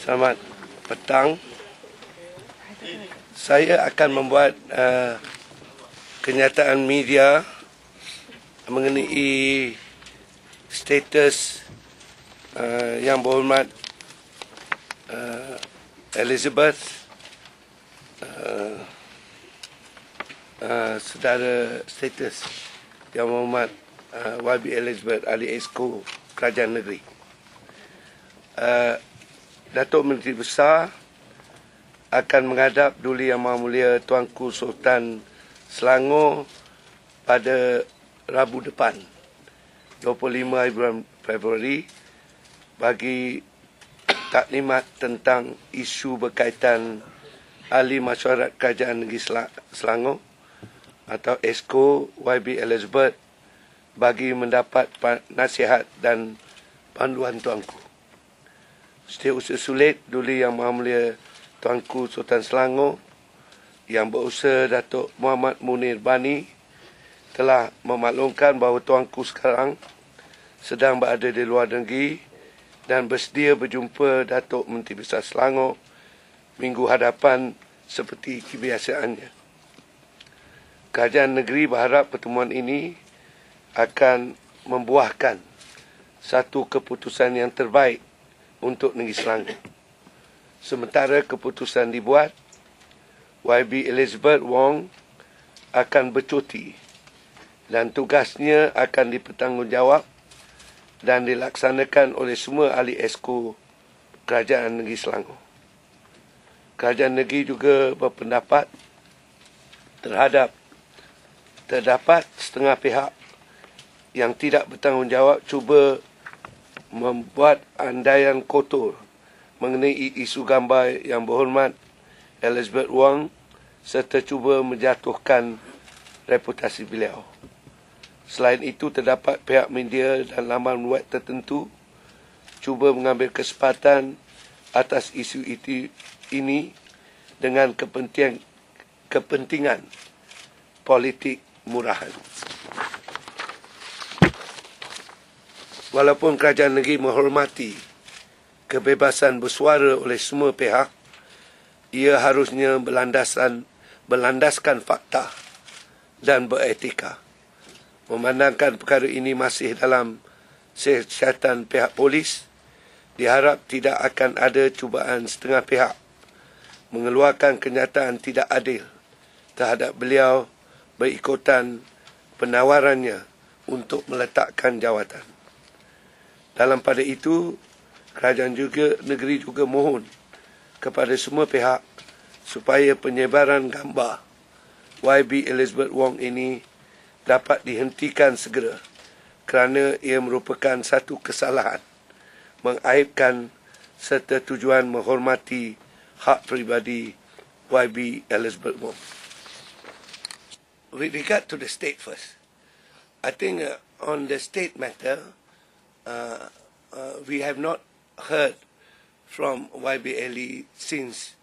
Selamat petang. Saya akan membuat kenyataan media mengenai status Yang Berhormat Elizabeth, saudara status Yang Berhormat YB Elizabeth Ahli Esko Kerajaan Negeri. Datuk Menteri Besar akan menghadap Duli Yang Maha Mulia Tuanku Sultan Selangor pada Rabu depan, 25 hari bulan Februari, bagi taklimat tentang isu berkaitan Ahli Mesyuarat Kerajaan Negeri Selangor atau Esko YB Elizabeth bagi mendapat nasihat dan panduan tuanku. Setiausaha Sulit Duli Yang Maha Mulia Tuanku Sultan Selangor Yang Berusaha Datuk Muhammad Munir Bani telah memaklumkan bahawa tuanku sekarang sedang berada di luar negeri dan bersedia berjumpa Datuk Menteri Besar Selangor minggu hadapan seperti kebiasaannya. Kerajaan negeri berharap pertemuan ini akan membuahkan satu keputusan yang terbaik untuk negeri Selangor. Sementara keputusan dibuat, YB Elizabeth Wong akan bercuti dan tugasnya akan dipertanggungjawab dan dilaksanakan oleh semua ahli esko Kerajaan Negeri Selangor. Kerajaan negeri juga berpendapat terdapat setengah pihak yang tidak bertanggungjawab cuba membuat andaian kotor mengenai isu gambar Yang Berhormat Elizabeth Wong serta cuba menjatuhkan reputasi beliau. Selain itu, terdapat pihak media dan laman web tertentu cuba mengambil kesempatan atas isu ini dengan kepentingan politik murahan. Walaupun kerajaan negeri menghormati kebebasan bersuara oleh semua pihak, ia harusnya berlandaskan fakta dan beretika. Memandangkan perkara ini masih dalam siasatan pihak polis, diharap tidak akan ada cubaan setengah pihak mengeluarkan kenyataan tidak adil terhadap beliau berikutan penawarannya untuk meletakkan jawatan. Dalam pada itu, kerajaan negeri juga mohon kepada semua pihak supaya penyebaran gambar YB Elizabeth Wong ini dapat dihentikan segera kerana ia merupakan satu kesalahan mengaibkan serta tujuan menghormati hak peribadi YB Elizabeth Wong. With regard to the state first, I think on the state matter, we have not heard from YB Ellie since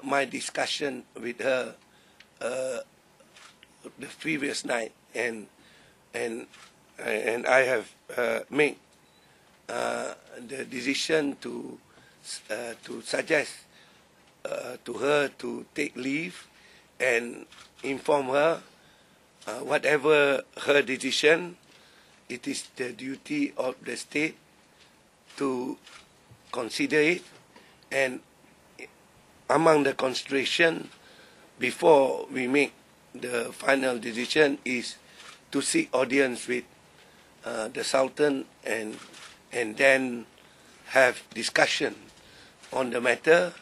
my discussion with her the previous night, and I have made the decision to suggest to her to take leave and inform her whatever her decision. It is the duty of the state to consider it, and among the consideration before we make the final decision is to seek audience with the Sultan and then have discussion on the matter.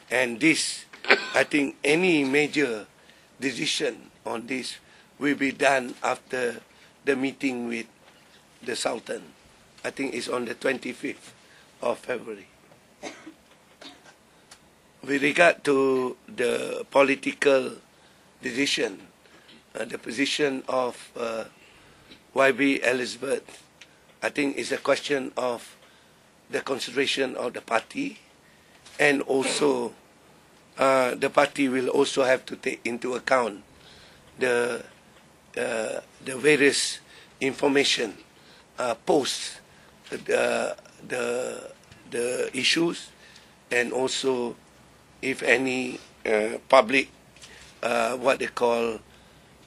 And this, I think any major decision on this will be done after the meeting with the Sultan. I think it's on the 25th of February. With regard to the political decision, the position of YB Elizabeth, I think it's a question of the consideration of the party, and also the party will also have to take into account the various information post the issues and also if any public, what they call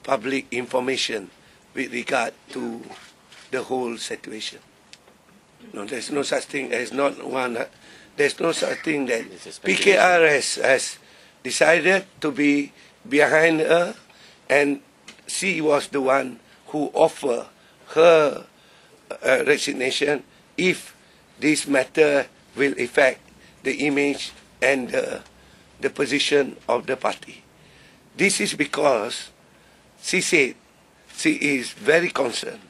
public information with regard to the whole situation. No, there's no such thing as not one. There's no such thing that PKR has decided to be behind her, and she was the one who offered her resignation if this matter will affect the image and the position of the party. This is because she said she is very concerned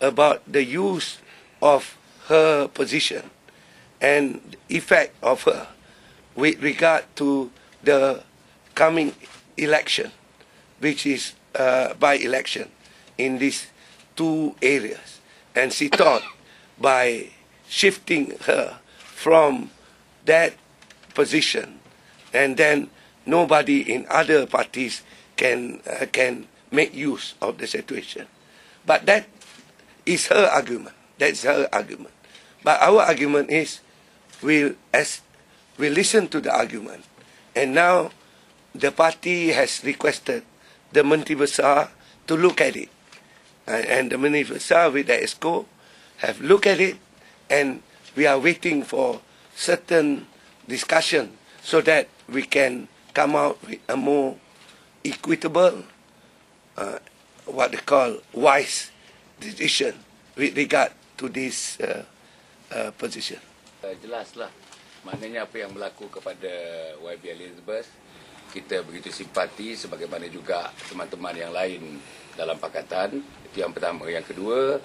about the use of her position and effect of her with regard to the coming election, which is by-election in these two areas. And she thought by shifting her from that position, and then nobody in other parties can make use of the situation. But that is her argument. That's her argument. But our argument is, we listen to the argument, and now the party has requested the Menteri Besar to look at it, and the Menteri Besar with the EXCO have looked at it, and we are waiting for certain discussion so that we can come out with a more equitable, what they call wise decision with regard to this position. Jelaslah, maknanya apa yang berlaku kepada YB Elizabeth, kita begitu simpati sebagaimana juga teman-teman yang lain dalam pakatan. Itu yang pertama. Yang kedua,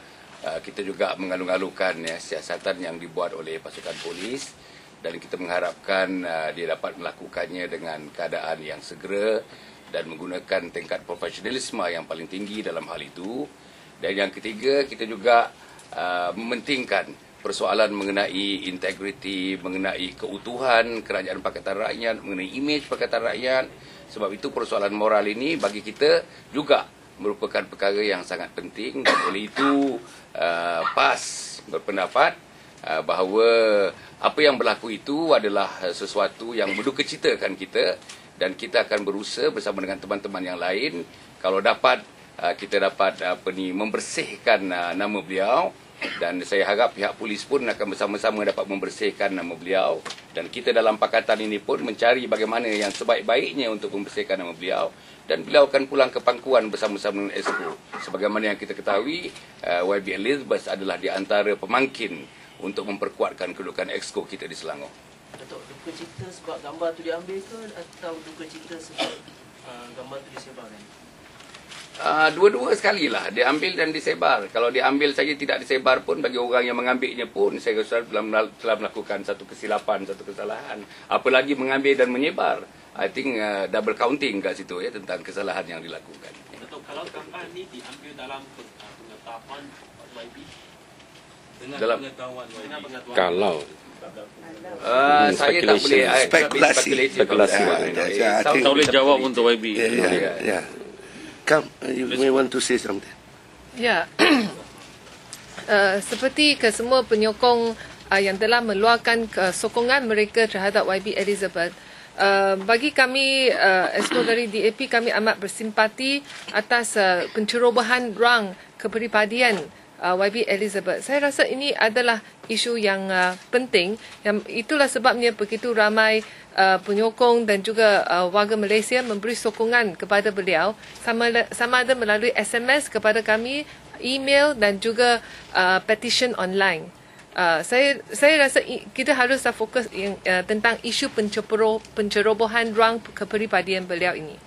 kita juga mengalu-alukan siasatan yang dibuat oleh pasukan polis, dan kita mengharapkan dia dapat melakukannya dengan keadaan yang segera dan menggunakan tingkat profesionalisme yang paling tinggi dalam hal itu. Dan yang ketiga, kita juga mementingkan persoalan mengenai integriti, mengenai keutuhan kerajaan Pakatan Rakyat, mengenai imej Pakatan Rakyat. Sebab itu persoalan moral ini bagi kita juga merupakan perkara yang sangat penting, dan oleh itu PAS berpendapat bahawa apa yang berlaku itu adalah sesuatu yang mendukacitakan kita, dan kita akan berusaha bersama dengan teman-teman yang lain kalau dapat kita dapat membersihkan nama beliau. Dan saya harap pihak polis pun akan bersama-sama dapat membersihkan nama beliau, dan kita dalam pakatan ini pun mencari bagaimana yang sebaik-baiknya untuk membersihkan nama beliau, dan beliau akan pulang ke pangkuan bersama-sama dengan EXCO. Sebagaimana yang kita ketahui, YB Elizabeth adalah di antara pemangkin untuk memperkuatkan kedudukan EXCO kita di Selangor. Datuk, duka cita sebab gambar tu diambil ke, atau duka cita sebab gambar tu disebarkan? Dua-dua sekali lah, diambil dan disebar. Kalau diambil saja tidak disebar pun, bagi orang yang mengambilnya pun saya rasa telah melakukan satu kesilapan, satu kesalahan. Apalagi mengambil dan menyebar, I think double counting kat situ tentang kesalahan yang dilakukan. Datuk, kalau gambar ni diambil dalam pengetahuan YB, dengan pengetahuan YB, kalau saya tak boleh spekulasi. tak boleh jawab untuk YB. Yeah. Come, you may want to say something. Ya, seperti kesemua penyokong yang telah meluahkan sokongan mereka terhadap YB Elizabeth, bagi kami, EXCO dari DAP, kami amat bersimpati atas pencerobohan ruang kepribadian YB Elizabeth. Saya rasa ini adalah isu yang penting, yang itulah sebabnya begitu ramai penyokong dan juga warga Malaysia memberi sokongan kepada beliau, sama ada melalui SMS kepada kami, email dan juga petition online. Saya rasa kita harus fokus tentang isu pencerobohan ruang kepribadian beliau ini.